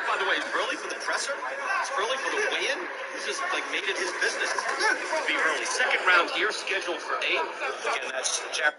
By the way, it's early for the presser. It's early for the weigh-in. This is like made it his business to be early. Second round here scheduled for 8. Again, that's Jared.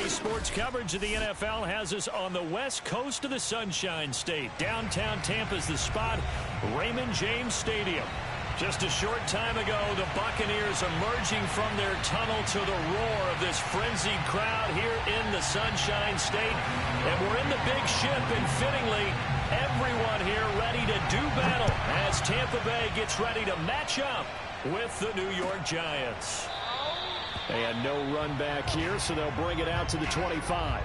Sports coverage of the NFL has us on the west coast of the Sunshine State. Downtown Tampa's the spot, Raymond James Stadium. Just a short time ago, the Buccaneers emerging from their tunnel to the roar of this frenzied crowd here in the Sunshine State. And we're in the big ship, and fittingly, everyone here ready to do battle as Tampa Bay gets ready to match up with the New York Giants. And no run back here, so they'll bring it out to the 25.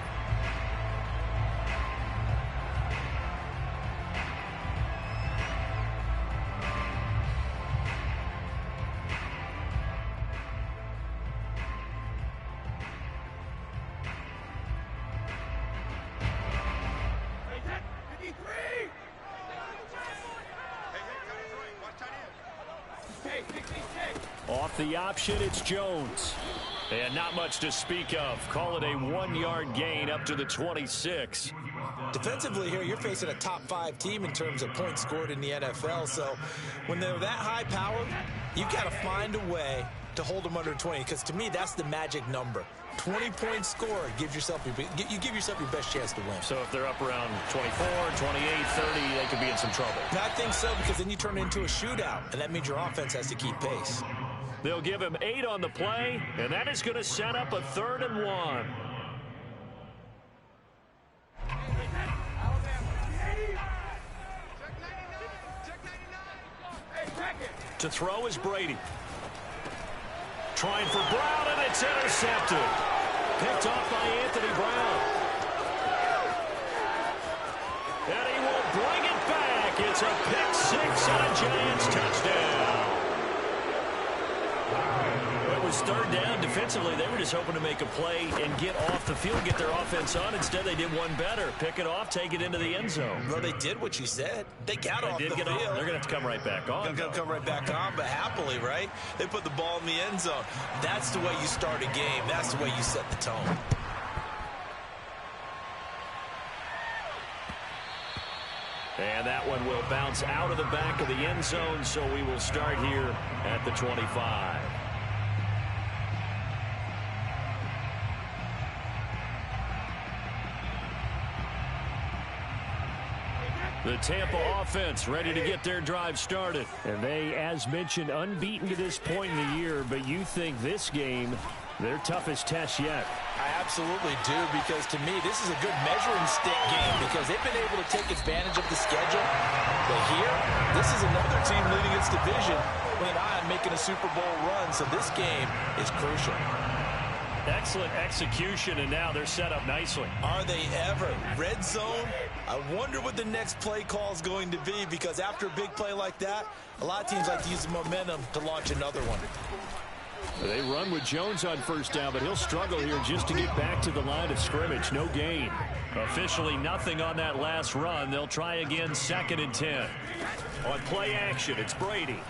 Off the option, it's Jones. And not much to speak of. Call it a 1-yard gain up to the 26. Defensively here, you're facing a top 5 team in terms of points scored in the NFL. So when they're that high powered, you've got to find a way to hold them under 20. Because to me, that's the magic number. 20-point score gives yourself you give yourself your best chance to win. So if they're up around 24, 28, 30, they could be in some trouble. I think so, because then you turn it into a shootout, and that means your offense has to keep pace. They'll give him 8 on the play, and that is going to set up a 3rd and 1. To throw is Brady. Trying for Brown, and it's intercepted. Picked off by Anthony Brown. And he will bring it back. It's a pick six and a Giants touchdown. It was third down. Defensively, they were just hoping to make a play and get off the field, get their offense on. Instead, they did one better. Pick it off, take it into the end zone. Well, they did what you said. They got off the field. They're going to have to come right back on. They're going to come right back on, but happily, right? They put the ball in the end zone. That's the way you start a game. That's the way you set the tone. And that one will bounce out of the back of the end zone, so we will start here at the 25. The Tampa offense ready to get their drive started. And they, as mentioned, unbeaten to this point in the year, but you think this game, their toughest test yet? I absolutely do, because to me, this is a good measuring stick game because they've been able to take advantage of the schedule. But here, this is another team leading its division with an eye on making a Super Bowl run, so this game is crucial. Excellent execution, and now they're set up nicely. Are they ever? Red zone? I wonder what the next play call is going to be, because after a big play like that, a lot of teams like to use the momentum to launch another one. They run with Jones on first down, but he'll struggle here just to get back to the line of scrimmage. No gain. Officially nothing on that last run. They'll try again, 2nd and 10. On play action, it's Brady.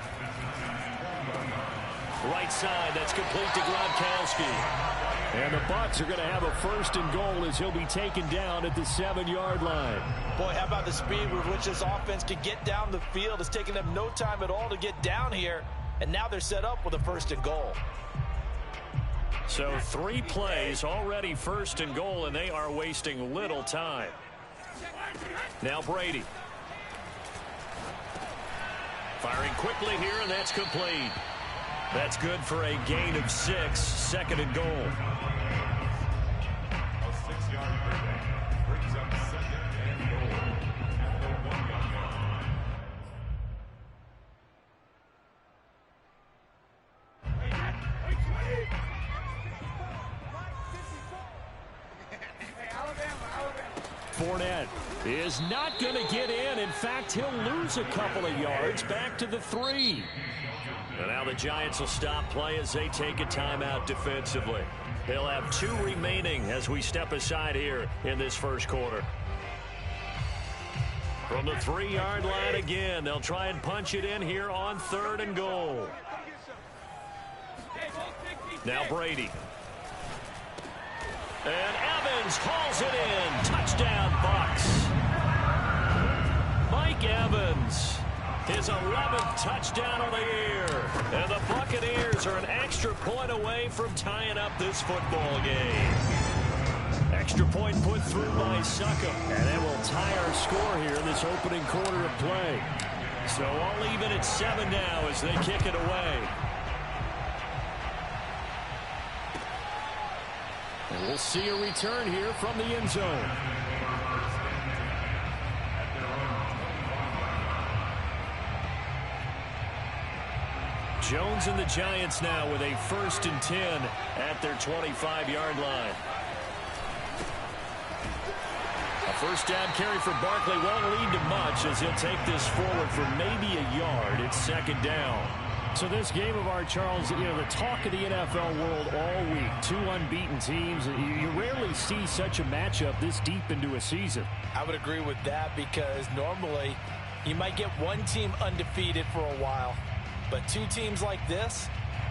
Right side, that's complete to Gronkowski. And the Bucs are going to have a 1st and goal as he'll be taken down at the 7-yard line. Boy, how about the speed with which this offense can get down the field? It's taking them no time at all to get down here. And now they're set up with a 1st and goal. So 3 plays, already 1st and goal, and they are wasting little time. Now Brady. Firing quickly here, and that's complete. That's good for a gain of 6, 2nd and goal. A 6-yard putback brings up 2nd and goal at the 1-yard line. Fournette is not going to get in. In fact, he'll lose a couple of yards back to the 3. And now the Giants will stop play as they take a timeout defensively. They'll have 2 remaining as we step aside here in this first quarter. From the 3-yard line again, they'll try and punch it in here on 3rd and goal. Now Brady. And Evans hauls it in. Touchdown, Bucs. Mike Evans. His 11th touchdown of the year. And the Buccaneers are an extra point away from tying up this football game. Extra point put through by Succop. And that will tie our score here in this opening quarter of play. So all even at 7 now as they kick it away. And we'll see a return here from the end zone. Jones and the Giants now with a 1st and 10 at their 25-yard line. A 1st down carry for Barkley won't lead to much as he'll take this forward for maybe a yard. It's 2nd down. So this game of our, Charles, you know, the talk of the NFL world all week. 2 unbeaten teams. You rarely see such a matchup this deep into a season. I would agree with that because normally you might get one team undefeated for a while. But 2 teams like this,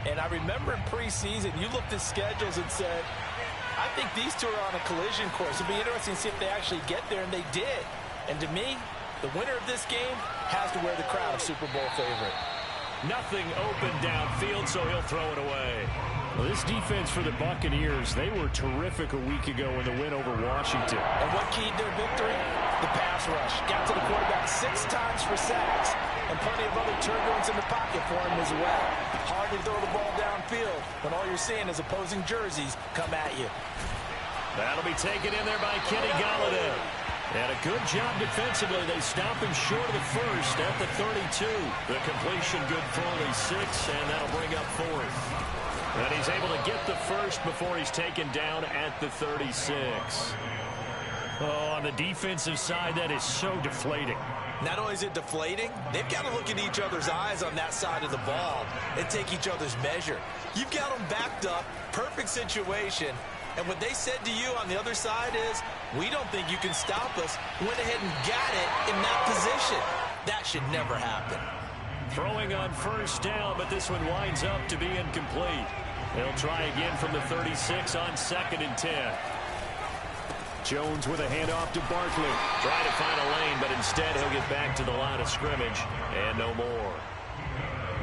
and I remember in preseason, you looked at schedules and said, I think these 2 are on a collision course. It'll be interesting to see if they actually get there, and they did. And to me, the winner of this game has to wear the crown of Super Bowl favorite. Nothing open downfield, so he'll throw it away. Well, this defense for the Buccaneers, they were terrific a week ago in the win over Washington. And what keyed their victory? The pass rush. Got to the quarterback 6 times for sacks, and plenty of other turbulence in the pocket for him as well. Hard to throw the ball downfield when all you're seeing is opposing jerseys come at you. That'll be taken in there by Kenny Golladay. And a good job defensively. They stop him short of the first at the 32. The completion good for only 6, and that'll bring up 4th. And he's able to get the first before he's taken down at the 36. Oh, on the defensive side, that is so deflating. Not only is it deflating, they've got to look in each other's eyes on that side of the ball and take each other's measure. You've got them backed up, perfect situation, and what they said to you on the other side is, we don't think you can stop us. Went ahead and got it in that position. That should never happen. Throwing on first down, but this one winds up to be incomplete. They'll try again from the 36 on 2nd and 10. Jones with a handoff to Barkley. Try to find a lane, but instead he'll get back to the line of scrimmage, and no more.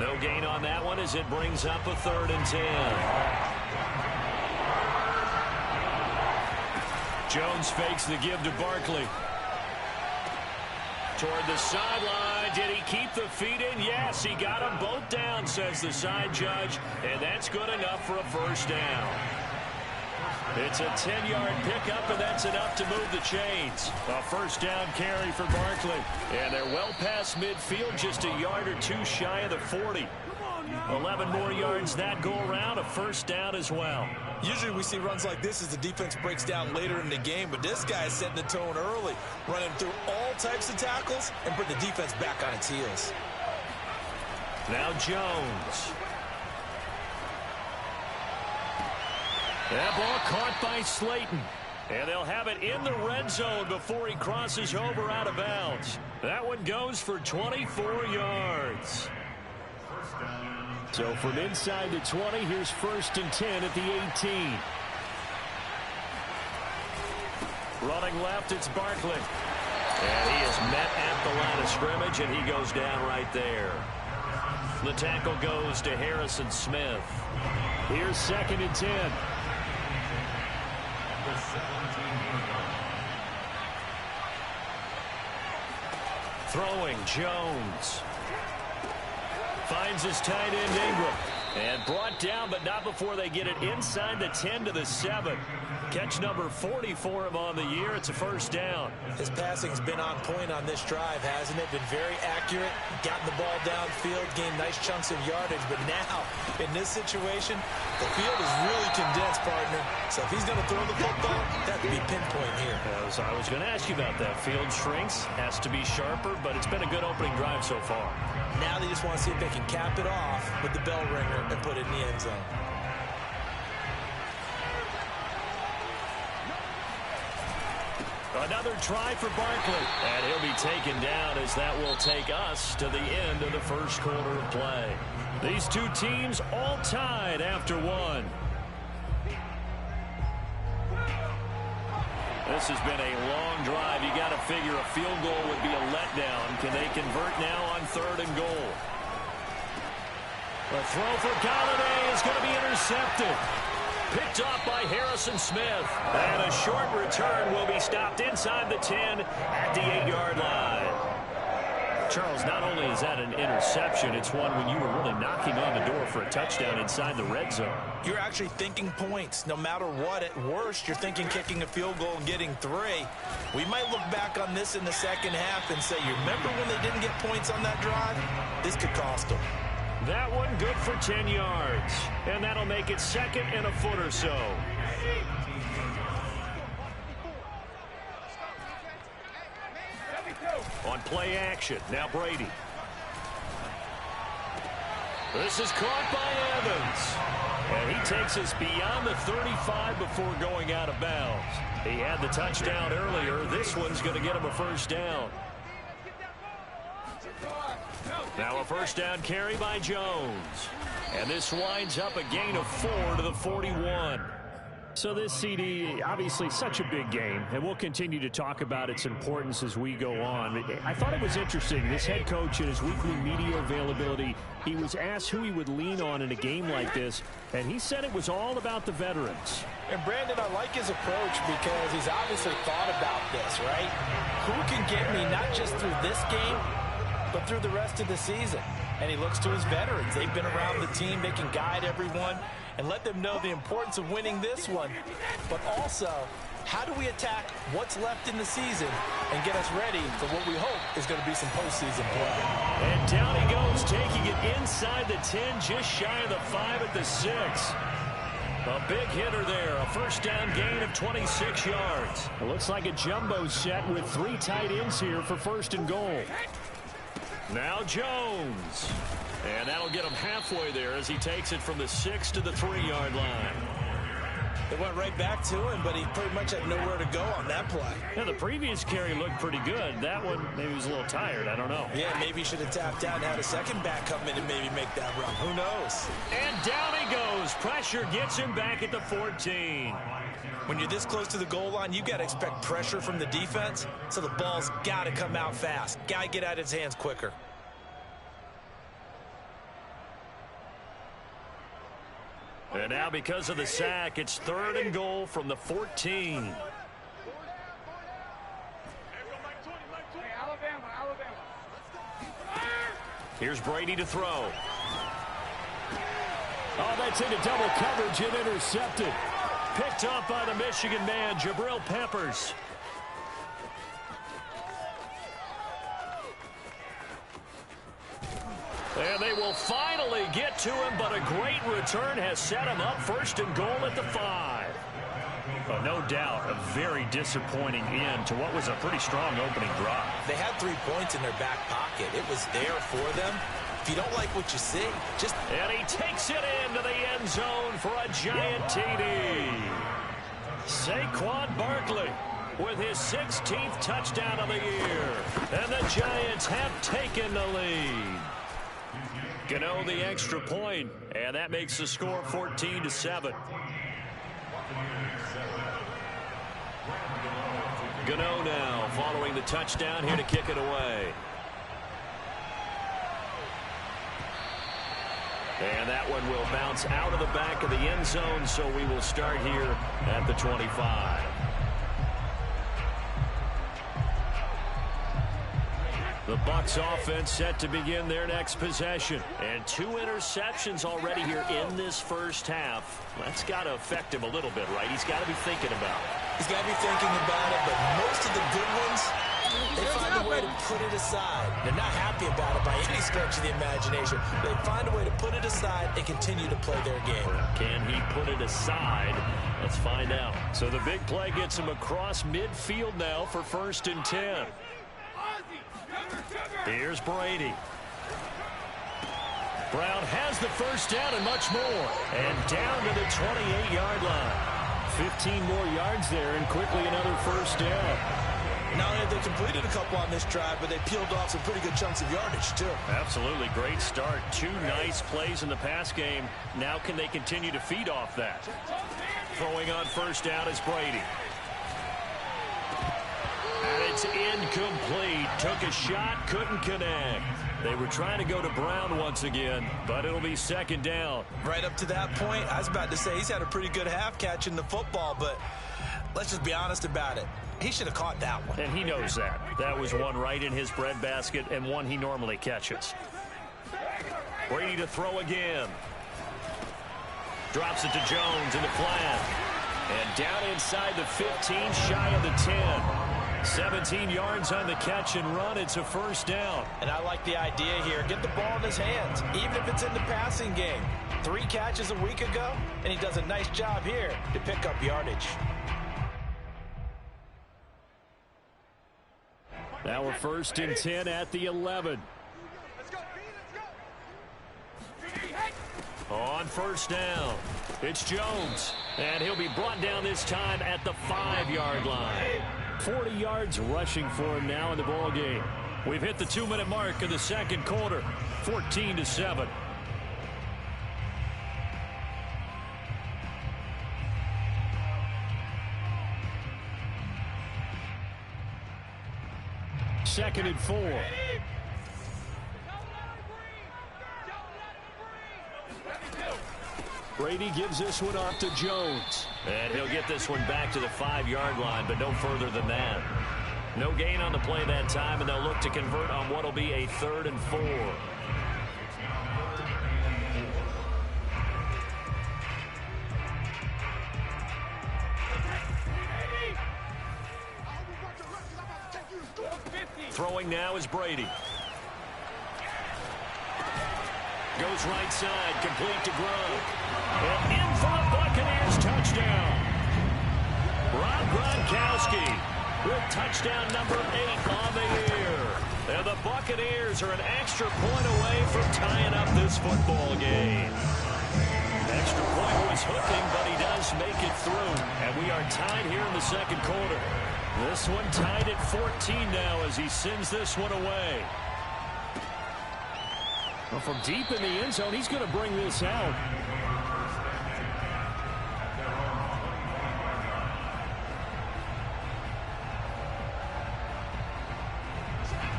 No gain on that one as it brings up a 3rd and 10. Jones fakes the give to Barkley. Toward the sideline. Did he keep the feet in? Yes, he got them both down, says the side judge, and that's good enough for a first down. It's a 10-yard pickup, and that's enough to move the chains. A first down carry for Barkley. And they're well past midfield, just a yard or 2 shy of the 40. 11 more yards that go around, a first down as well. Usually we see runs like this as the defense breaks down later in the game, but this guy is setting the tone early, running through all types of tackles and put the defense back on its heels. Now Jones. That ball caught by Slayton. And they'll have it in the red zone before he crosses over out of bounds. That one goes for 24 yards. So from inside the 20, here's 1st and 10 at the 18. Running left, it's Barkley. And he is met at the line of scrimmage, and he goes down right there. The tackle goes to Harrison Smith. Here's 2nd and 10. Throwing, Jones. Finds his tight end, Ingram. And brought down, but not before they get it inside the 10 to the 7. Catch number 40 for him on the year. It's a first down. His passing's been on point on this drive, hasn't it? Been very accurate, gotten the ball downfield, gained nice chunks of yardage. But now, in this situation, the field is really condensed, partner. So if he's going to throw the football, that could be pinpoint here. As I was going to ask you about that. Field shrinks, has to be sharper, but it's been a good opening drive so far. Now they just want to see if they can cap it off with the bell ringer and put it in the end zone. Another try for Barkley. And he'll be taken down as that will take us to the end of the first quarter of play. These two teams all tied after 1. This has been a long drive. You got to figure a field goal would be a letdown. Can they convert now on 3rd and goal? The throw for Golladay is going to be intercepted. Picked off by Harrison Smith. And a short return will be stopped inside the 10 at the 8-yard line. Charles, not only is that an interception, it's one when you were really knocking on the door for a touchdown inside the red zone. You're actually thinking points. No matter what, at worst, you're thinking kicking a field goal and getting 3. We might look back on this in the second half and say, you remember when they didn't get points on that drive? This could cost them. That one good for 10 yards. And that'll make it 2nd and a foot or so. On play action, now Brady. This is caught by Evans. And he takes us beyond the 35 before going out of bounds. He had the touchdown earlier. This one's going to get him a first down. Now a first down carry by Jones. And this winds up a gain of 4 to the 41. So this, CD, obviously such a big game, and we'll continue to talk about its importance as we go on. I thought it was interesting. This head coach in his weekly media availability, he was asked who he would lean on in a game like this, and he said it was all about the veterans. And Brandon, I like his approach because he's obviously thought about this, right? Who can get me not just through this game, but through the rest of the season? And he looks to his veterans. They've been around the team. They can guide everyone and let them know the importance of winning this one, but also How do we attack what's left in the season and get us ready for what we hope is going to be some postseason play? And down he goes, taking it inside the 10, just shy of the 5 at the 6. A big hitter there, a first down gain of 26 yards. It looks like a jumbo set with 3 tight ends here for first and goal. Now Jones. And that'll get him halfway there as he takes it from the 6 to the 3-yard line. It went right back to him, but he pretty much had nowhere to go on that play. Yeah, the previous carry looked pretty good. That one, maybe he was a little tired. I don't know. Yeah, maybe he should have tapped out and had a second back come in and maybe make that run. Who knows? And down he goes. Pressure gets him back at the 14. When you're this close to the goal line, you got to expect pressure from the defense, so the ball's got to come out fast. Got to get out of his hands quicker. And now because of the sack, it's 3rd and goal from the 14. Here's Brady to throw. Oh, that's into double coverage and intercepted. Picked off by the Michigan man, Jabril Peppers. And they will finally get to him, but a great return has set him up 1st and goal at the 5. Oh, no doubt a very disappointing end to what was a pretty strong opening drive. They had 3 points in their back pocket. It was there for them. If you don't like what you see, just... And he takes it into the end zone for a giant TD. Saquon Barkley with his 16th touchdown of the year. And the Giants have taken the lead. Gano the extra point, and that makes the score 14-7. Gano now following the touchdown here to kick it away. And that one will bounce out of the back of the end zone, so we will start here at the 25. The Bucs offense set to begin their next possession. And 2 interceptions already here in this first half. That's got to affect him a little bit, right? He's got to be thinking about it. He's got to be thinking about it, but most of the good ones, they find a way to put it aside. They're not happy about it by any stretch of the imagination. They find a way to put it aside and continue to play their game. Can he put it aside? Let's find out. So the big play gets him across midfield now for 1st and 10. Here's Brady. Brown has the first down and much more. And down to the 28-yard line. 15 more yards there and quickly another first down. Not only have they completed a couple on this drive, but they peeled off some pretty good chunks of yardage, too. Absolutely. Great start. 2 nice plays in the pass game. Now can they continue to feed off that? Throwing on first down is Brady. And it's incomplete. Took a shot, couldn't connect. They were trying to go to Brown once again, but it'll be 2nd down. Right up to that point, I was about to say he's had a pretty good half catching the football, but let's just be honest about it. He should have caught that one. And he knows that. That was one right in his breadbasket and one he normally catches. Brady to throw again. Drops it to Jones in the flat. And down inside the 15, shy of the 10. 17 yards on the catch and run. It's a first down. And I like the idea here. Get the ball in his hands, even if it's in the passing game. 3 catches a week ago, and he does a nice job here to pick up yardage. Now we're 1st and 10 at the 11. On first down, it's Jones. And he'll be brought down this time at the 5-yard line. 40 yards rushing for him now in the ball game. We've hit the 2-minute mark of the 2nd quarter, 14-7. Second and 4. Brady gives this one off to Jones. And he'll get this one back to the 5-yard line, but no further than that. No gain on the play that time, and they'll look to convert on what will be a 3rd and 4. Throwing now is Brady. Goes right side, complete to Gronk. And in for the Buccaneers touchdown. Rob Gronkowski with touchdown number 8 on the year. And the Buccaneers are an extra point away from tying up this football game. Extra point was hooking, but he does make it through. And we are tied here in the second quarter. This one tied at 14 now as he sends this one away. Well, from deep in the end zone, he's going to bring this out.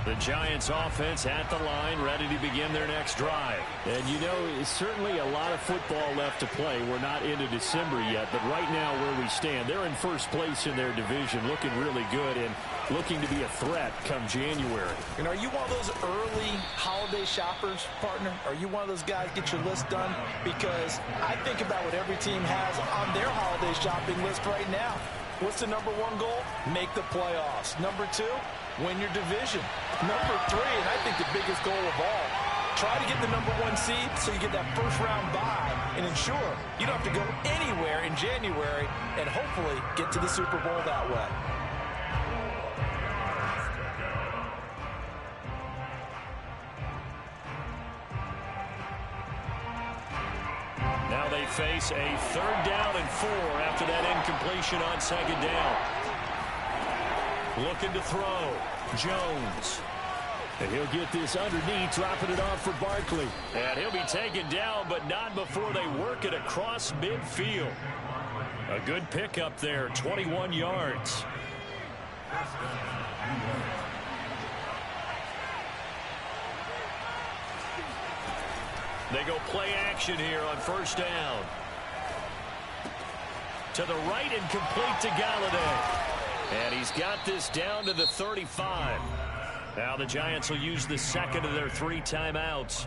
The Giants offense at the line, ready to begin their next drive. And you know, it's certainly a lot of football left to play. We're not into December yet, but right now where we stand, they're in first place in their division, looking really good and looking to be a threat come January. And are you one of those early holiday shoppers, partner? Are you one of those guys get your list done? Because I think about what every team has on their holiday shopping list right now. What's the number 1 goal? Make the playoffs. Number 2, win your division. Number 3, and I think the biggest goal of all, try to get the number 1 seed so you get that first round bye and ensure you don't have to go anywhere in January and hopefully get to the Super Bowl that way. Now they face a 3rd down and 4 after that incompletion on 2nd down. Looking to throw. Jones. And he'll get this underneath, dropping it off for Barkley. And he'll be taken down, but not before they work it across midfield. A good pickup there, 21 yards. They go play action here on 1st down. To the right and complete to Galladay. And he's got this down to the 35. Now the Giants will use the second of their 3 timeouts,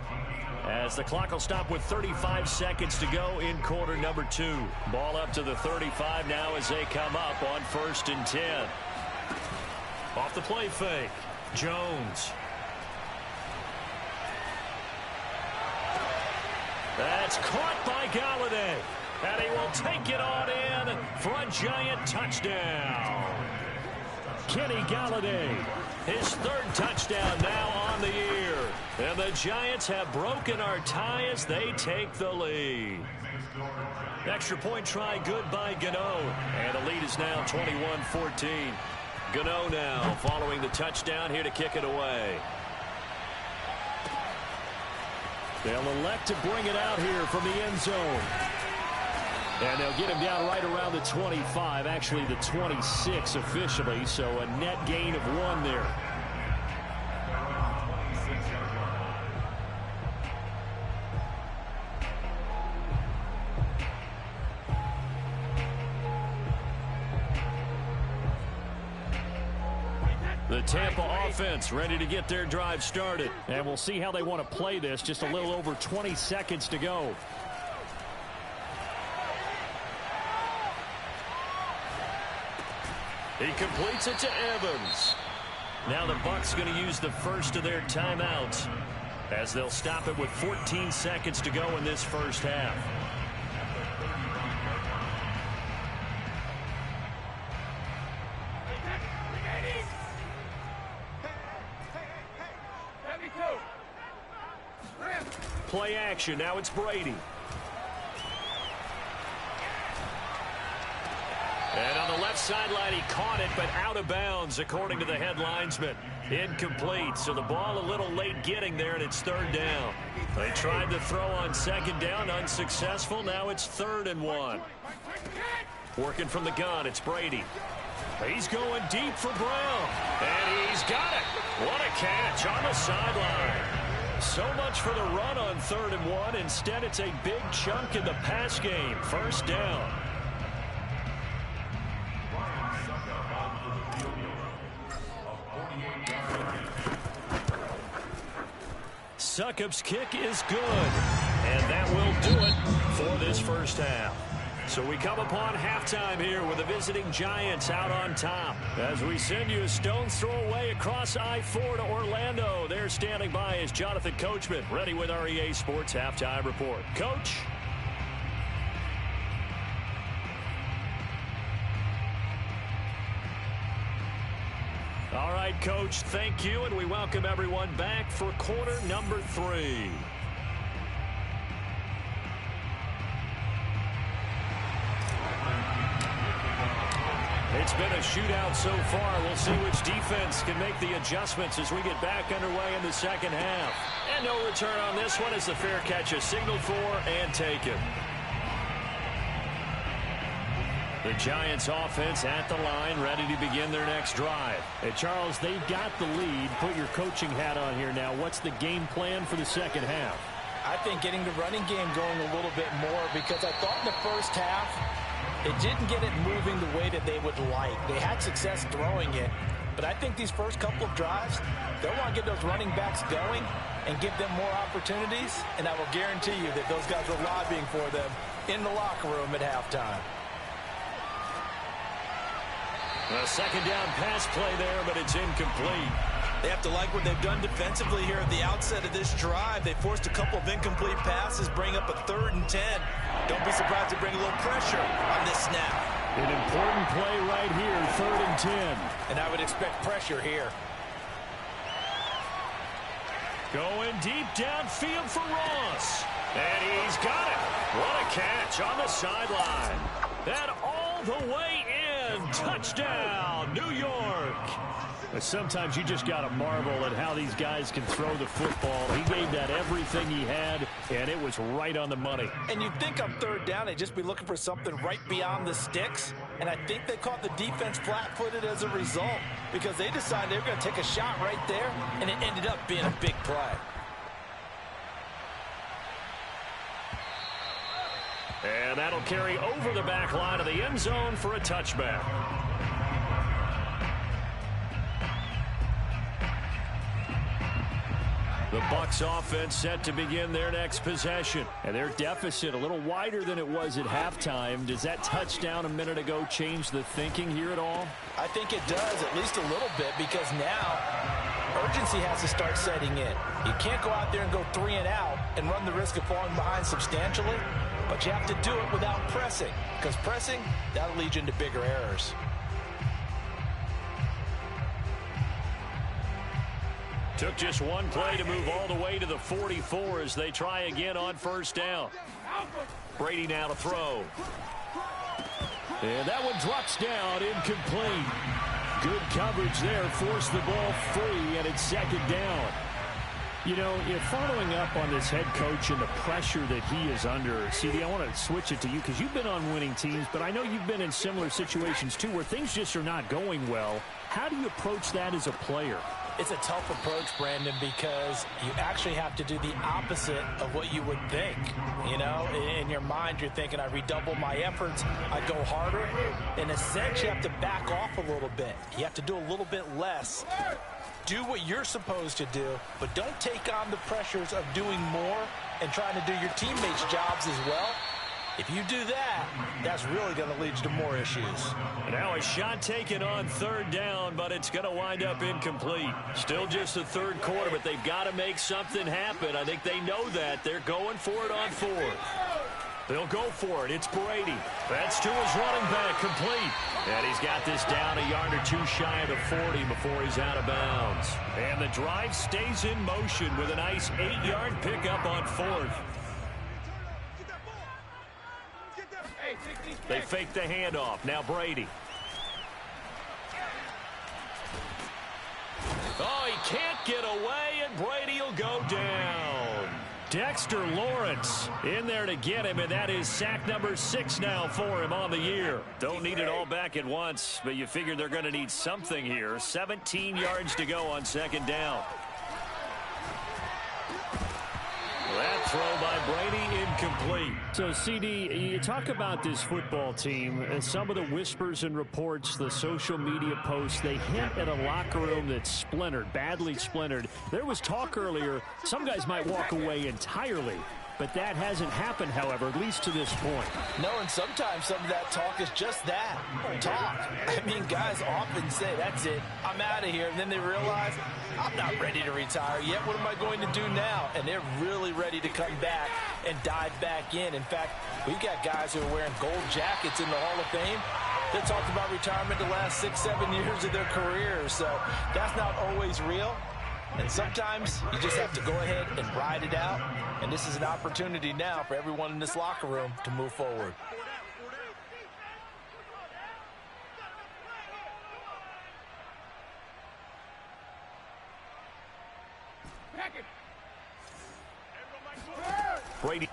as the clock will stop with 35 seconds to go in quarter number 2. Ball up to the 35 now as they come up on 1st and 10. Off the play fake. Jones. That's caught by Galladay. And he will take it on in for a Giant touchdown. Kenny Galladay, his 3rd touchdown now on the year. And the Giants have broken our tie as they take the lead. Extra point try good by Gano. And the lead is now 21-14. Gano now following the touchdown here to kick it away. They'll elect to bring it out here from the end zone. And they'll get him down right around the 25, actually the 26 officially, so a net gain of 1 there. The Tampa offense ready to get their drive started. And we'll see how they want to play this. Just a little over 20 seconds to go. He completes it to Evans. Now the Bucs going to use the first of their timeouts, as they'll stop it with 14 seconds to go in this first half. Play action. Now it's Brady. And on the left sideline, he caught it, but out of bounds, according to the head linesman. Incomplete, so the ball a little late getting there, and it's 3rd down. They tried to throw on 2nd down, unsuccessful. Now it's 3rd and 1. Working from the gun, it's Brady. He's going deep for Brown, and he's got it. What a catch on the sideline. So much for the run on 3rd and 1. Instead, it's a big chunk in the pass game. 1st down. Succop's kick is good, and that will do it for this first half. So we come upon halftime here with the visiting Giants out on top. As we send you a stone's throw away across I-4 to Orlando. There standing by is Jonathan Coachman, ready with our EA Sports Halftime Report. Coach? All right, Coach, thank you, and we welcome everyone back for quarter number 3. It's been a shootout so far. We'll see which defense can make the adjustments as we get back underway in the second half. And no return on this one as the fair catch is signaled for and taken. The Giants offense at the line, ready to begin their next drive. Hey, Charles, they've got the lead. Put your coaching hat on here now. What's the game plan for the second half? I think getting the running game going a little bit more, because I thought in the first half it didn't get it moving the way that they would like. They had success throwing it, but I think these first couple of drives, they'll want to get those running backs going and give them more opportunities, and I will guarantee you that those guys are lobbying for them in the locker room at halftime. A second down pass play there, but it's incomplete. They have to like what they've done defensively here at the outset of this drive. They forced a couple of incomplete passes, bring up a 3rd and 10. Don't be surprised to bring a little pressure on this snap. An important play right here, 3rd and 10. And I would expect pressure here. Going deep downfield for Ross. And he's got it. What a catch on the sideline. That all the way in. Touchdown, New York. Sometimes you just got to marvel at how these guys can throw the football. He gave that everything he had, and it was right on the money. And you'd think on 3rd down, they'd just be looking for something right beyond the sticks. And I think they caught the defense flat-footed as a result, because they decided they were going to take a shot right there, and it ended up being a big play. And that'll carry over the back line of the end zone for a touchback. The Bucs offense set to begin their next possession. And their deficit a little wider than it was at halftime. Does that touchdown a minute ago change the thinking here at all? I think it does, at least a little bit, because now urgency has to start setting in. You can't go out there and go 3 and out and run the risk of falling behind substantially, but you have to do it without pressing, because pressing, that'll lead you into bigger errors. Took just one play to move all the way to the 44 as they try again on 1st down. Brady now to throw. And that one drops down, incomplete. Good coverage there, forced the ball free, and it's 2nd down. You know, following up on this head coach and the pressure that he is under, CD, I want to switch it to you because you've been on winning teams, but I know you've been in similar situations too where things just are not going well. How do you approach that as a player? It's a tough approach, Brandon, because you actually have to do the opposite of what you would think. You know, in your mind, you're thinking, I redouble my efforts, I go harder. In a sense, you have to back off a little bit. You have to do a little bit less. Do what you're supposed to do, but don't take on the pressures of doing more and trying to do your teammates' jobs as well. If you do that, that's really going to lead you to more issues. Now a shot taken on 3rd down, but it's going to wind up incomplete. Still just the 3rd quarter, but they've got to make something happen. I think they know that. They're going for it on 4th. They'll go for it. It's Brady. That's to his running back, complete. And he's got this down a yard or 2 shy of the 40 before he's out of bounds. And the drive stays in motion with a nice 8-yard pickup on 4th. They fake the handoff. Now Brady. Oh, he can't get away, and Brady will go down. Dexter Lawrence in there to get him, and that is sack number 6 now for him on the year. Don't need it all back at once, but you figure they're going to need something here. 17 yards to go on 2nd down. That throw by Brady incomplete. So, CD, you talk about this football team, and some of the whispers and reports, the social media posts, they hint at a locker room that's splintered, badly splintered. There was talk earlier, some guys might walk away entirely. But that hasn't happened, however, at least to this point. No, and sometimes some of that talk is just that, talk. I mean, guys often say, that's it, I'm out of here. And then they realize, I'm not ready to retire yet. What am I going to do now? And they're really ready to come back and dive back in. In fact, we've got guys who are wearing gold jackets in the Hall of Fame. They talked about retirement the last 6-7 years of their careers. So that's not always real. And sometimes you just have to go ahead and ride it out. And this is an opportunity now for everyone in this locker room to move forward. Brady.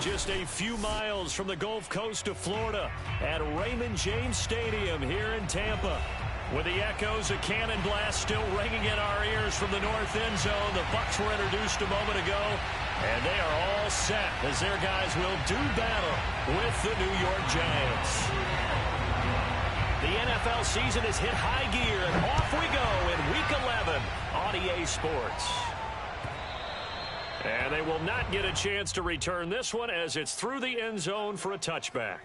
just a few miles from the Gulf Coast of Florida at Raymond James Stadium here in Tampa. With the echoes of Cannon Blast still ringing in our ears from the north end zone, the Bucs were introduced a moment ago, and they are all set as their guys will do battle with the New York Giants. The NFL season has hit high gear, and off we go in Week 11 on EA Sports. And they will not get a chance to return this one as it's through the end zone for a touchback.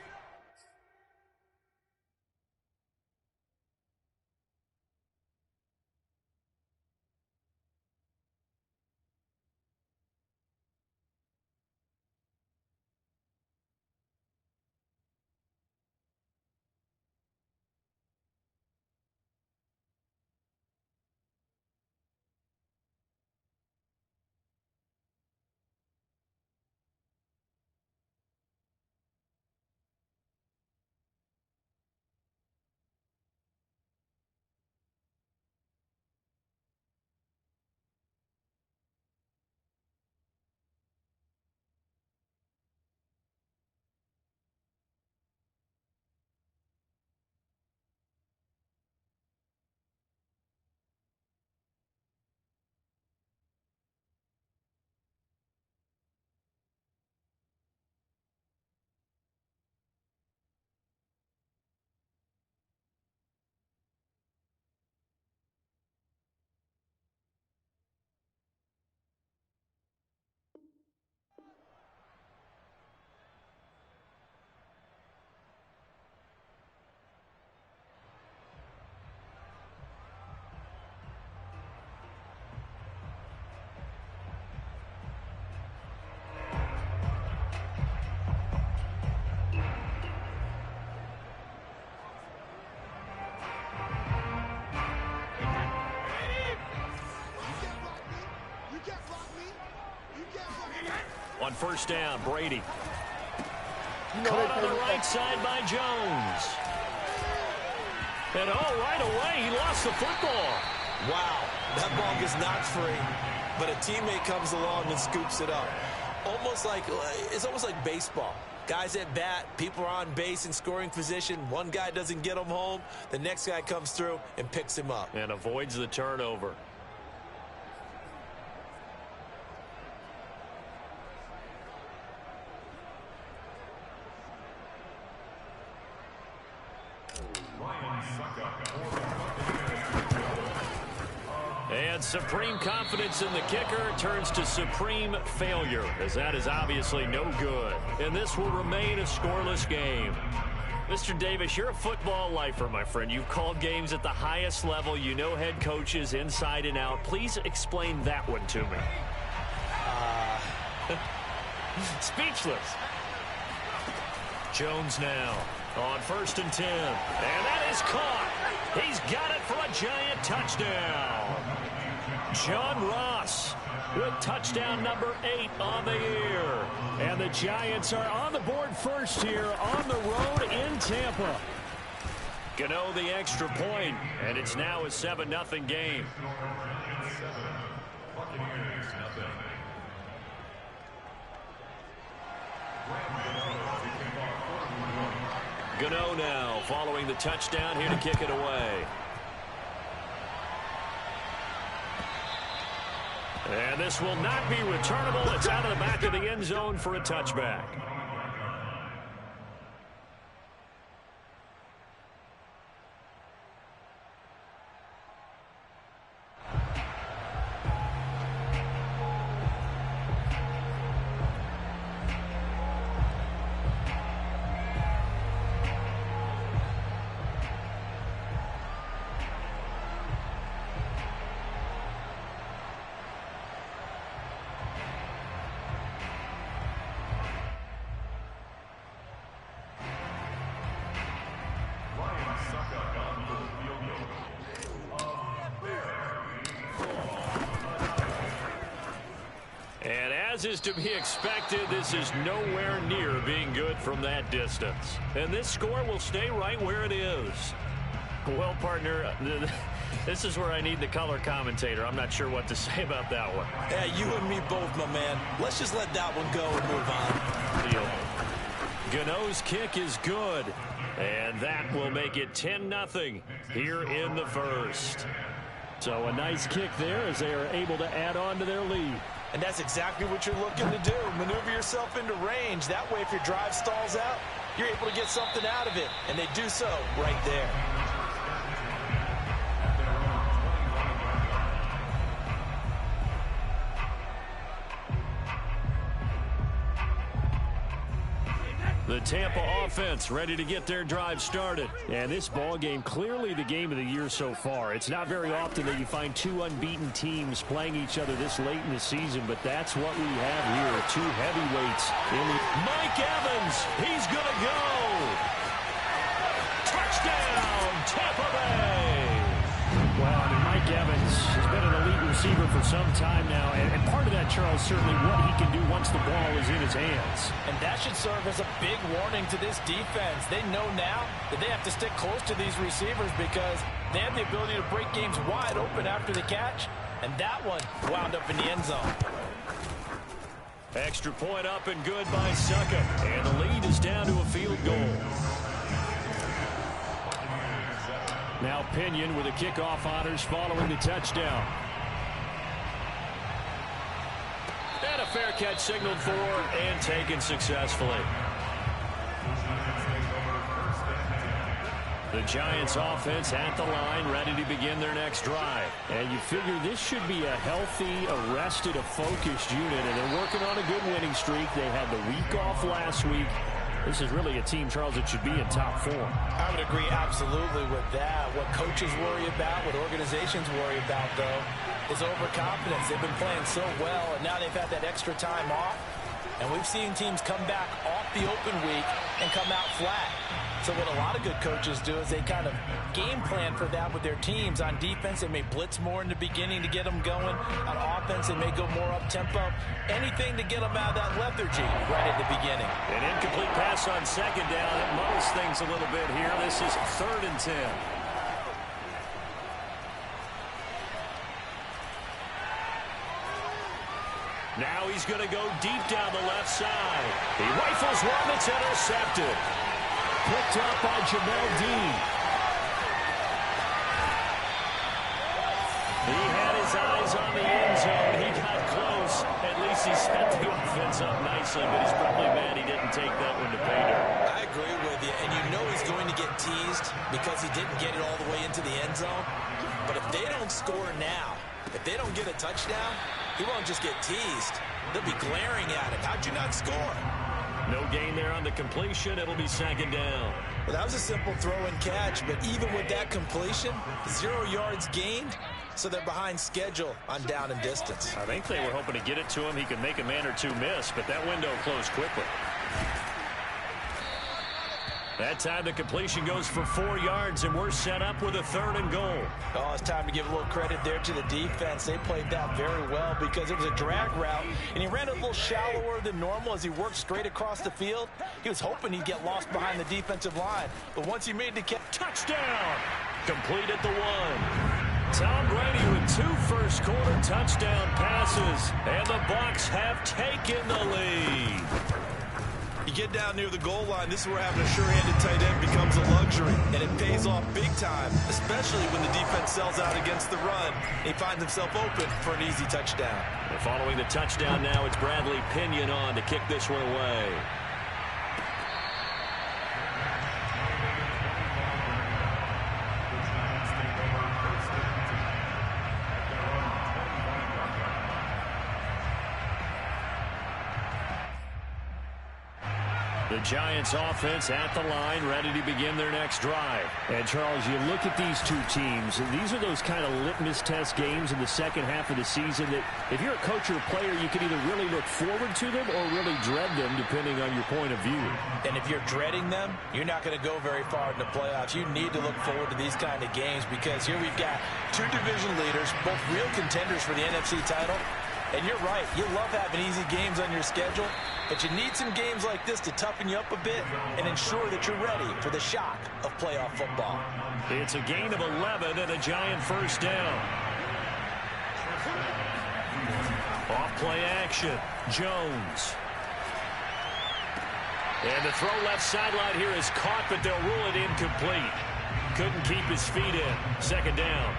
On first down, Brady. Caught on the right side by Jones. And right away, he lost the football. Wow, that ball gets knocked free, but a teammate comes along and scoops it up. It's almost like baseball. Guys at bat, people are on base in scoring position. One guy doesn't get him home. The next guy comes through and picks him up. And avoids the turnover. And supreme confidence in the kicker turns to supreme failure, as that is obviously no good. And this will remain a scoreless game. Mr. Davis, you're a football lifer, my friend. You've called games at the highest level. You know head coaches inside and out. Please explain that one to me. Speechless. Jones now on 1st and 10. And that is caught. He's got it for a Giant touchdown. John Ross with touchdown number 8 on the year. And the Giants are on the board first here on the road in Tampa. Gano the extra point, and it's now a 7-0 game. Gano now following the touchdown here to kick it away. And this will not be returnable. It's out of the back of the end zone for a touchback. And as is to be expected, this is nowhere near being good from that distance. And this score will stay right where it is. Well, partner, This is where I need the color commentator. I'm not sure what to say about that one. Yeah, you and me both, my man. Let's just let that one go and move on. Deal. Gano's kick is good. And that will make it 10-0 here in the first. So a nice kick there as they are able to add on to their lead. And that's exactly what you're looking to do. Maneuver yourself into range. That way, if your drive stalls out, you're able to get something out of it. And they do so right there. The Tampa offense ready to get their drive started. And this ball game, clearly the game of the year so far. It's not very often that you find two unbeaten teams playing each other this late in the season, but that's what we have here. Two heavyweights. Mike Evans, he's going to go. Touchdown, Tampa Bay. Well, I mean, Mike Evans has been an elite receiver for some time now, and part of that, Charles, certainly what he can do once the ball is in his hands. And that should serve as a big warning to this defense. They know now that they have to stick close to these receivers because they have the ability to break games wide open after the catch, and that one wound up in the end zone. Extra point up and good by Succop, and the lead is down to a field goal. Now Pinion with the kickoff honors following the touchdown. And a fair catch signaled for and taken successfully. The Giants offense at the line, ready to begin their next drive. And you figure this should be a healthy, arrested, a focused unit, and they're working on a good winning streak. They had the week off last week. This is really a team, Charles, that should be in top form. I would agree absolutely with that. What coaches worry about, what organizations worry about, though, is overconfidence. They've been playing so well, and now they've had that extra time off. And we've seen teams come back off the open week and come out flat. So what a lot of good coaches do is they kind of game plan for that with their teams. On defense, they may blitz more in the beginning to get them going. On offense, they may go more up-tempo. Anything to get them out of that lethargy right at the beginning. An incomplete pass on second down. It muddles things a little bit here. This is 3rd and 10. Now he's going to go deep down the left side. He rifles one that's intercepted. Picked up by Jamel Dean. He had his eyes on the end zone. He got close. At least he set the offense up nicely, but he's probably mad he didn't take that one to pay dirt. I agree with you, and you know he's going to get teased because he didn't get it all the way into the end zone. But if they don't score now, if they don't get a touchdown, he won't just get teased. They'll be glaring at him. How'd you not score? No gain there on the completion. It'll be 2nd down. Well, that was a simple throw and catch, but even with that completion, 0 yards gained, so they're behind schedule on down and distance. I think they were hoping to get it to him. He could make a man or two miss, but that window closed quickly. That time the completion goes for 4 yards, and we're set up with a 3rd and goal. Oh, it's time to give a little credit there to the defense. They played that very well because it was a drag route, and he ran a little shallower than normal as he worked straight across the field. He was hoping he'd get lost behind the defensive line, but once he made the catch, touchdown! Complete at the 1. Tom Brady with 2 first-quarter touchdown passes, and the Bucs have taken the lead. You get down near the goal line, this is where having a sure-handed tight end becomes a luxury, and it pays off big time, especially when the defense sells out against the run. He finds himself open for an easy touchdown. And following the touchdown now, it's Bradley Pinion on to kick this one away. The Giants offense at the line, ready to begin their next drive. And, Charles, you look at these two teams, and these are those kind of litmus test games in the second half of the season that if you're a coach or a player, you can either really look forward to them or really dread them, depending on your point of view. And if you're dreading them, you're not going to go very far in the playoffs. You need to look forward to these kind of games because here we've got 2 division leaders, both real contenders for the NFC title. And you're right, you love having easy games on your schedule, But you need some games like this to toughen you up a bit and ensure that you're ready for the shock of playoff football. It's a gain of 11 and a Giant first down. Off play action. Jones. And the throw left sideline here is caught, but they'll rule it incomplete. Couldn't keep his feet in. Second down.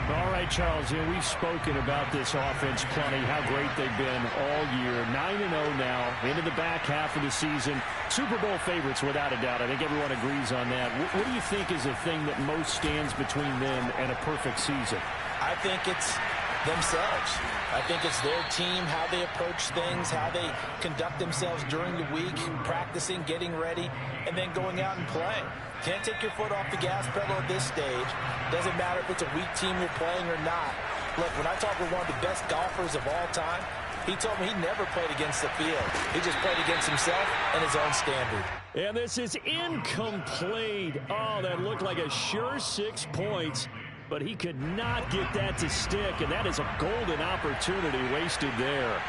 All right, Charles, we've spoken about this offense plenty, how great they've been all year. 9-0 now, into the back half of the season. Super Bowl favorites, without a doubt. I think everyone agrees on that. What do you think is the thing that most stands between them and a perfect season? I think it's themselves. I think it's their team, how they approach things, how they conduct themselves during the week, practicing, getting ready, and then going out and playing. Can't take your foot off the gas pedal at this stage. Doesn't matter if it's a weak team you're playing or not. Look, when I talk with one of the best golfers of all time, he told me he never played against the field. He just played against himself and his own standard. And this is incomplete. Oh, that looked like a sure 6 points, but he could not get that to stick, and that is a golden opportunity wasted there.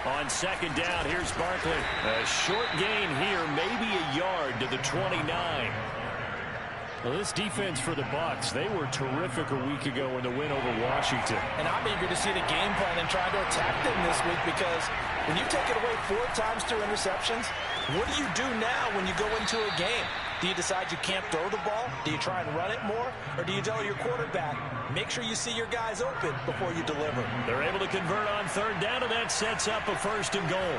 On second down, here's Barkley. A short gain here, maybe a yard to the 29. Well, this defense for the Bucs, they were terrific a week ago in the win over Washington. And I'm eager to see the game plan and try to attack them this week, because when you take it away 4 times through interceptions, what do you do now when you go into a game? Do you decide you can't throw the ball? Do you try and run it more? Or do you tell your quarterback, make sure you see your guys open before you deliver? They're able to convert on third down, and that sets up a 1st and goal.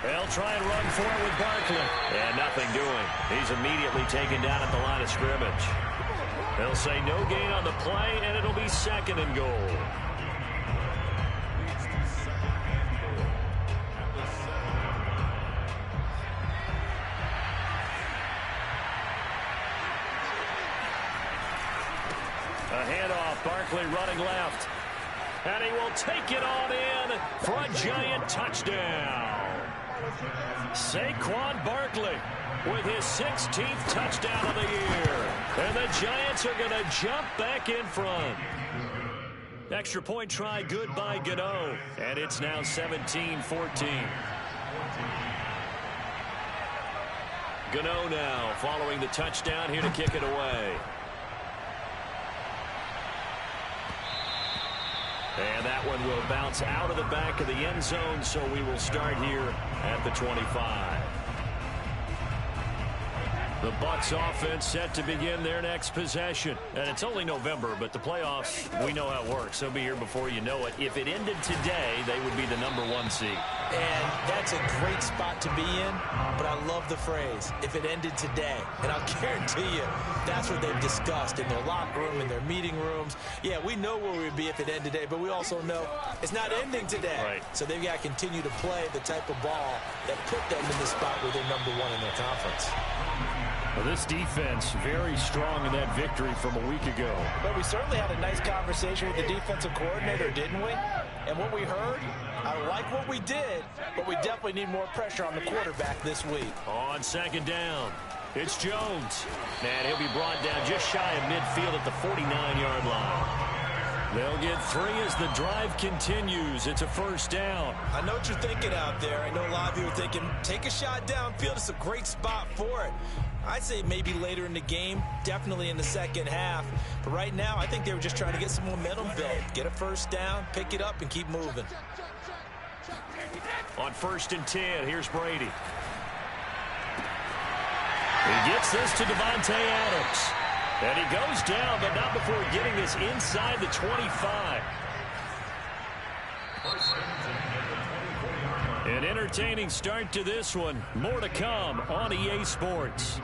They'll try and run for it with Barkley. And nothing doing. He's immediately taken down at the line of scrimmage. They'll say no gain on the play, and it'll be 2nd and goal. A handoff, Barkley running left. And he will take it on in for a Giant touchdown. Saquon Barkley with his 16th touchdown of the year. And the Giants are going to jump back in front. Extra point try good by Gano. And it's now 17-14. Gano now following the touchdown here to kick it away. And that one will bounce out of the back of the end zone, so we will start here at the 25. The Bucs offense set to begin their next possession. And it's only November, but the playoffs, we know how it works. They'll be here before you know it. If it ended today, they would be the #1 seed. And that's a great spot to be in, but I love the phrase, if it ended today. And I'll guarantee you, that's what they've discussed in their locker room, in their meeting rooms. Yeah, we know where we'd be if it ended today, but we also know it's not ending today. Right. So they've got to continue to play the type of ball that put them in the spot where they're #1 in their conference. Well, this defense very strong in that victory from a week ago. But we certainly had a nice conversation with the defensive coordinator, didn't we? And what we heard, I like what we did, but we definitely need more pressure on the quarterback this week. On second down, it's Jones. And he'll be brought down just shy of midfield at the 49-yard line. They'll get 3 as the drive continues. It's a 1st down. I know what you're thinking out there. I know a lot of you are thinking, take a shot downfield. It's a great spot for it. I'd say maybe later in the game, definitely in the second half. But right now, I think they were just trying to get some momentum built. Get a 1st down, pick it up, and keep moving. On 1st and 10, here's Brady. He gets this to Davante Adams. And he goes down, but not before getting this inside the 25. An entertaining start to this one. More to come on EA Sports.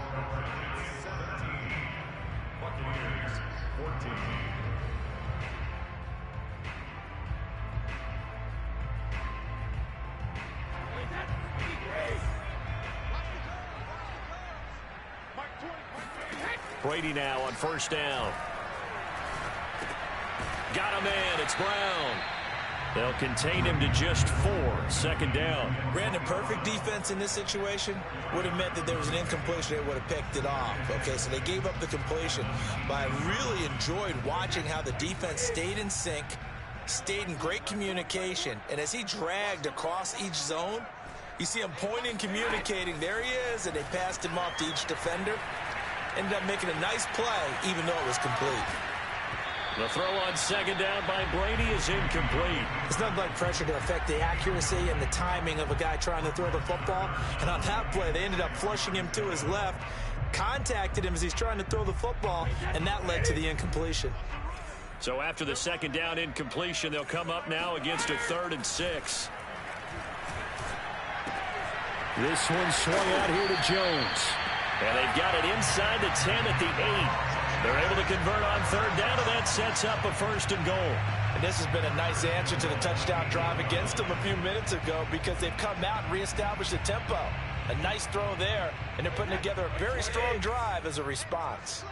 Brady now on 1st down. Got a man. It's Brown. They'll contain him to just 4. 2nd down. Brandon, perfect defense in this situation would have meant that there was an incompletion. They would have picked it off. Okay, so they gave up the completion. But I really enjoyed watching how the defense stayed in sync, stayed in great communication. And as he dragged across each zone, you see him pointing, communicating. There he is, and they passed him off to each defender. Ended up making a nice play, even though it was complete. The throw on second down by Brady is incomplete. It's nothing like pressure to affect the accuracy and the timing of a guy trying to throw the football. And on that play, they ended up flushing him to his left, contacted him as he's trying to throw the football, and that led to the incompletion. So after the second down incompletion, they'll come up now against a 3rd and 6. This one swung out here to Jones. And they've got it inside the 10 at the 8. They're able to convert on 3rd down, and that sets up a 1st and goal. And this has been a nice answer to the touchdown drive against them a few minutes ago because they've come out and reestablished the tempo. A nice throw there, and they're putting together a very strong drive as a response.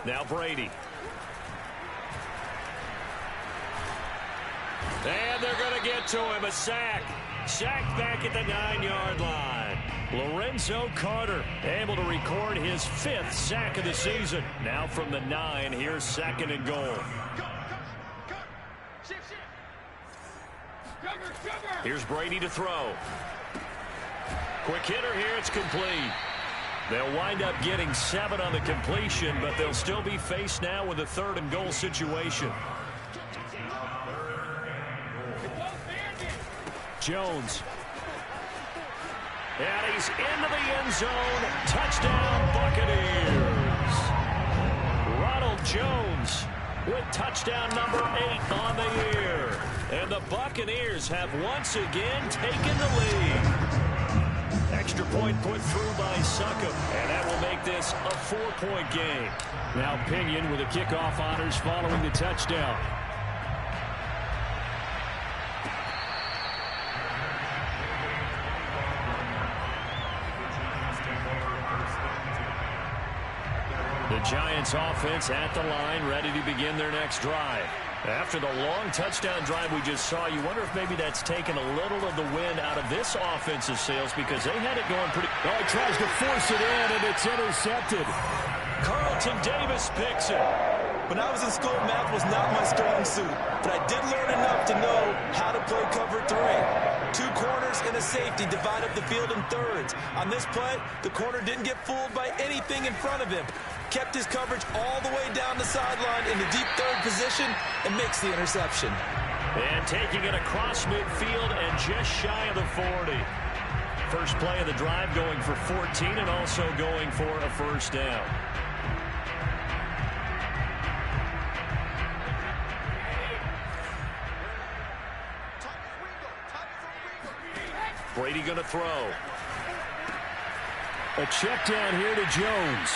Now Brady. And they're going to get to him. A sack. Sacked back at the 9-yard line. Lorenzo Carter able to record his 5th sack of the season. Now from the 9, here's 2nd and goal. Here's Brady to throw. Quick hitter here. It's complete. They'll wind up getting 7 on the completion, but they'll still be faced now with a 3rd and goal situation. Jones. And he's into the end zone. Touchdown, Buccaneers. Ronald Jones with touchdown number 8 on the year. And the Buccaneers have once again taken the lead. Extra point put through by Succop. And that will make this a 4-point game. Now Pinion with the kickoff honors following the touchdown. The Giants offense at the line, ready to begin their next drive. After the long touchdown drive we just saw, you wonder if maybe that's taken a little of the wind out of this offensive sails because they had it going pretty. Oh, he tries to force it in, and it's intercepted. Carlton Davis picks it. When I was in school, math was not my strong suit, but I did learn enough to know how to play cover 3. 2 corners and a safety divide up the field in thirds. On this play, the corner didn't get fooled by anything in front of him. Kept his coverage all the way down the sideline in the deep 3rd position and makes the interception. And taking it across midfield and just shy of the 40. First play of the drive going for 14 and also going for a 1st down. Brady going to throw. A check down here to Jones.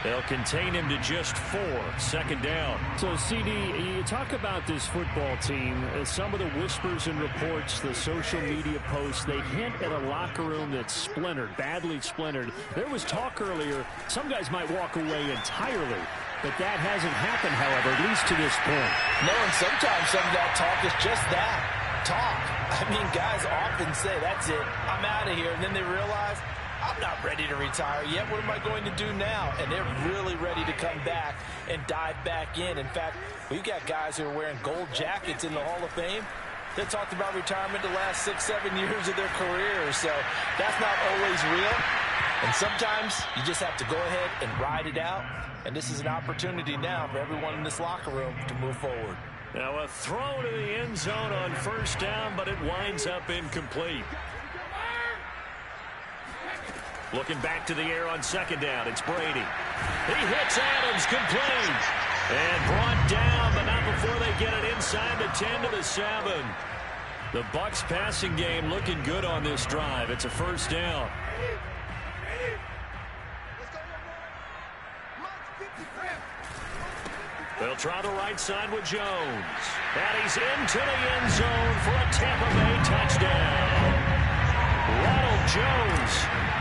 They'll contain him to just 4. 2nd down. So, CD, you talk about this football team. Some of the whispers and reports, the social media posts, they hint at a locker room that's splintered, badly splintered. There was talk earlier, some guys might walk away entirely. But that hasn't happened, however, at least to this point. No, and sometimes some of that talk is just that, talk. I mean, guys often say, that's it, I'm out of here. And then they realize, I'm not ready to retire yet. What am I going to do now? And they're really ready to come back and dive back in. In fact, we've got guys who are wearing gold jackets in the Hall of Fame. They talked about retirement the last 6-7 years of their careers. So that's not always real. And sometimes you just have to go ahead and ride it out. And this is an opportunity now for everyone in this locker room to move forward. Now a throw to the end zone on 1st down, but it winds up incomplete. Looking back to the air on 2nd down, it's Brady. He hits Adams, complete. And brought down, but not before they get it inside the 10 to the 7. The Bucs passing game looking good on this drive. It's a 1st down. They'll try the right side with Jones. And he's into the end zone for a Tampa Bay touchdown. Ronald Jones,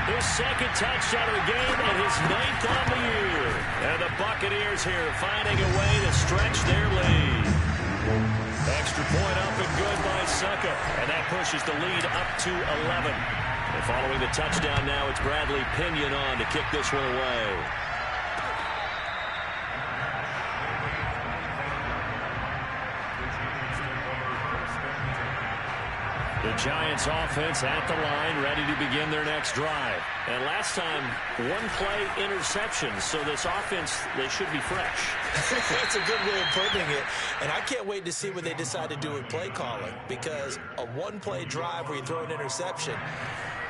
his 2nd touchdown of the game and his 9th on the year. And the Buccaneers here finding a way to stretch their lead. Extra point up and good by Succop. And that pushes the lead up to 11. And following the touchdown now, it's Bradley Pinion on to kick this one away. The Giants offense at the line, ready to begin their next drive. And last time, one play interception. So this offense, they should be fresh. That's a good way of putting it. And I can't wait to see what they decide to do with play calling, because a one-play drive where you throw an interception,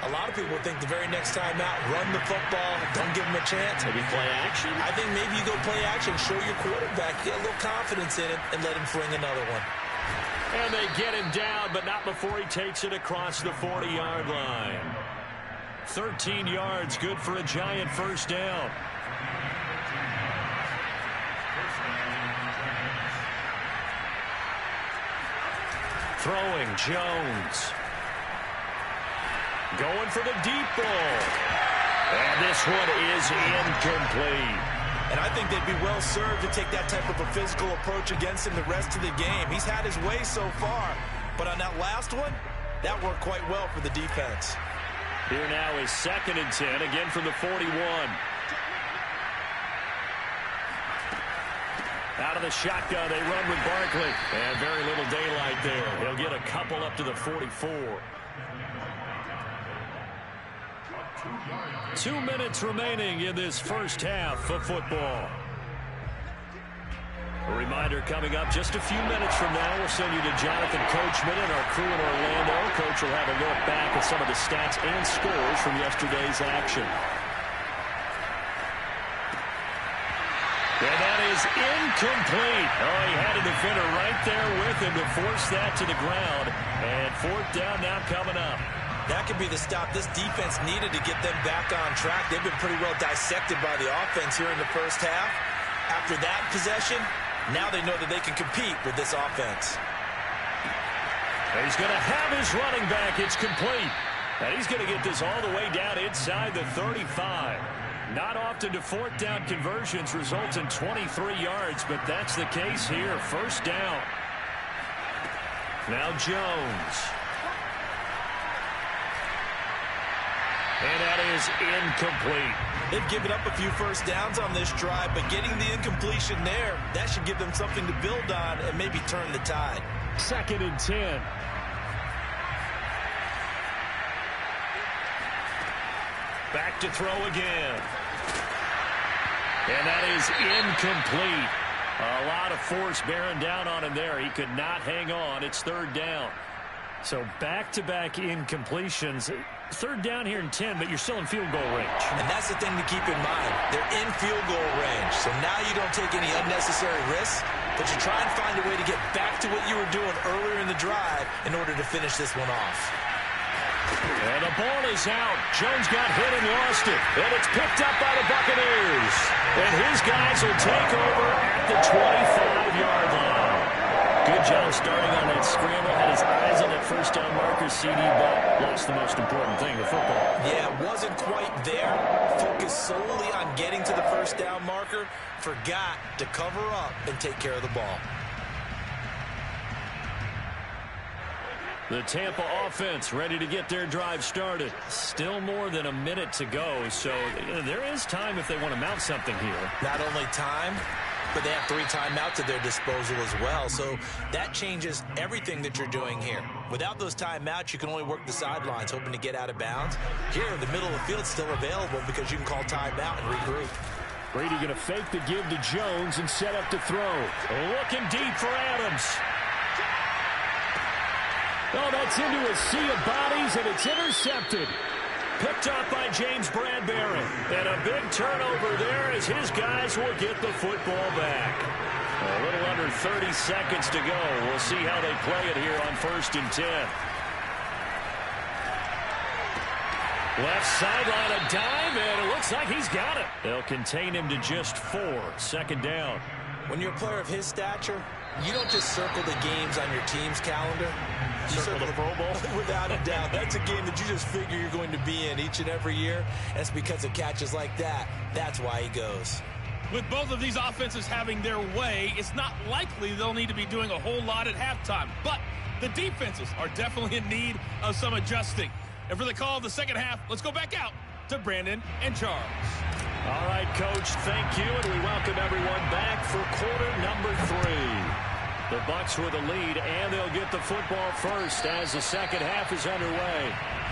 a lot of people think the very next time out, run the football, don't give them a chance. Maybe play action? I think maybe you go play action, show your quarterback, get a little confidence in it, and let him fling another one. And they get him down, but not before he takes it across the 40-yard line. 13 yards, good for a Giant first down. Throwing, Jones. Going for the deep ball. And this one is incomplete. And I think they'd be well served to take that type of a physical approach against him the rest of the game. He's had his way so far, but on that last one, that worked quite well for the defense. Here now is 2nd and 10, again from the 41. Out of the shotgun, they run with Barkley. And very little daylight there. He'll get a couple up to the 44. 2 minutes remaining in this first half of football. A reminder coming up just a few minutes from now. We'll send you to Jonathan Coachman and our crew in Orlando. Coach will have a look back at some of the stats and scores from yesterday's action. And that is incomplete. Oh, he had a defender right there with him to force that to the ground. And 4th down now coming up. That could be the stop this defense needed to get them back on track. They've been pretty well dissected by the offense here in the first half. After that possession, now they know that they can compete with this offense. He's going to have his running back. It's complete. And he's going to get this all the way down inside the 35. Not often do 4th down conversions result in 23 yards, but that's the case here. First down. Now Jones. And that is incomplete. They've given up a few first downs on this drive, but getting the incompletion there, that should give them something to build on and maybe turn the tide. 2nd and 10. Back to throw again. And that is incomplete. A lot of force bearing down on him there. He could not hang on. It's 3rd down. So back-to-back incompletions. 3rd down here in 10, but you're still in field goal range. And that's the thing to keep in mind. They're in field goal range. So now you don't take any unnecessary risks, but you try and find a way to get back to what you were doing earlier in the drive in order to finish this one off. And the ball is out. Jones got hit and lost it. And it's picked up by the Buccaneers. And his guys will take over at the 25-yard line. Good job starting on that scramble. Had his eyes on that first down marker, CD, but lost the most important thing, the football. Yeah, wasn't quite there. Focused solely on getting to the first down marker. Forgot to cover up and take care of the ball. The Tampa offense ready to get their drive started. Still more than a minute to go, so there is time if they want to mount something here. Not only time, but they have 3 timeouts at their disposal as well. So that changes everything that you're doing here. Without those timeouts, you can only work the sidelines, hoping to get out of bounds. Here, the middle of the field's still available because you can call timeout and regroup. Brady going to fake the give to Jones and set up to throw. Looking deep for Adams. Oh, that's into a sea of bodies, and it's intercepted. Picked up by James Bradbury. And a big turnover there as his guys will get the football back. A little under 30 seconds to go. We'll see how they play it here on 1st and 10. Left sideline, a dive, and it looks like he's got it. They'll contain him to just 4. 2nd down. When you're a player of his stature, you don't just circle the games on your team's calendar. You circle the Pro Bowl. Without a doubt. That's a game that you just figure you're going to be in each and every year. And it's because of catches like that. That's why he goes. With both of these offenses having their way, it's not likely they'll need to be doing a whole lot at halftime. But the defenses are definitely in need of some adjusting. And for the call of the second half, let's go back out to Brandon and Charles. All right, Coach, thank you, and we welcome everyone back for quarter number 3. The Bucs with a lead, and they'll get the football first as the second half is underway.